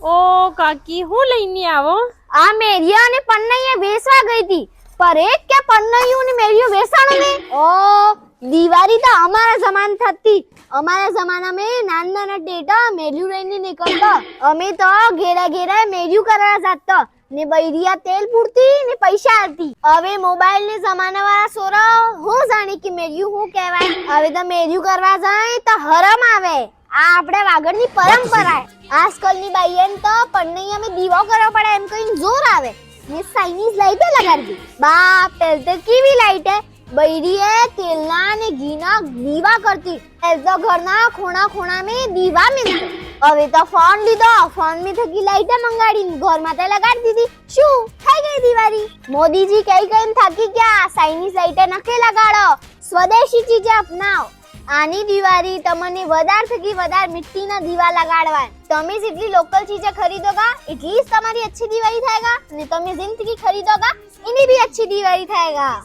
ઓ કાકી હું લઈને આવો? આ મેરિયા અને પન્નૈયા વેસવા ગઈ હતી, પર એક કે પન્નૈયું ને મેરિયું વેસાણું ને. ઓ દિવાળી તો અમારા જમાન થતી. અમારા જમાનામાં નાના નાના ટેટા મેરિયું લઈને નીકળતા. અમે તો ઘેરા ઘેરા મેરિયું કરવા જાતા ને બૈરિયા તેલ પૂરતી ને પૈસા આલતી. હવે મોબાઈલ ને જમાના વાળા સોરા હું જાણી કે મેરિયું હું કહેવાય. હવે તો મેરિયું કરવા જાય તો હરમ આવે. આ આપણે વાગડની પરંપરા. આજકાલની બાઈએન તો પન્નૈયામાં દીવો કરવો પડે એમ કહીને જોર આવે ને ચાઇનીઝ લાઈટો લગાડી. બાપ તેલ તો કેવી લાઈટ હે. બૈરીએ તેલના ને ઘીના દીવા કરતી. તેલ તો ઘરના ખૂણા ખૂણામાં દીવા મિલતો. હવે તો ફોન લીધો, ફોન મી થકી લાઈટ મંગાડીને ઘરમાં તો લગાડી દીધી. શું થઈ ગઈ દિવાળી? મોદીજી કઈ કઈ થાકી ગયા. ચાઇનીઝ લાઈટ નકે લગાડો, સ્વદેશી ચીજે અપનાવો. આની દિવાળી તમને વધારે થકી વધારે મિટ્ટીના દીવા લગાડવા. તમે જેટલી લોકલ ચીજે ખરીદોગા એટલી જ તમારી अच्छी દિવાળી થાયગા, અને તમે જિંદગી ખરીદોગા એની भी अच्छी દિવાળી થાયગા.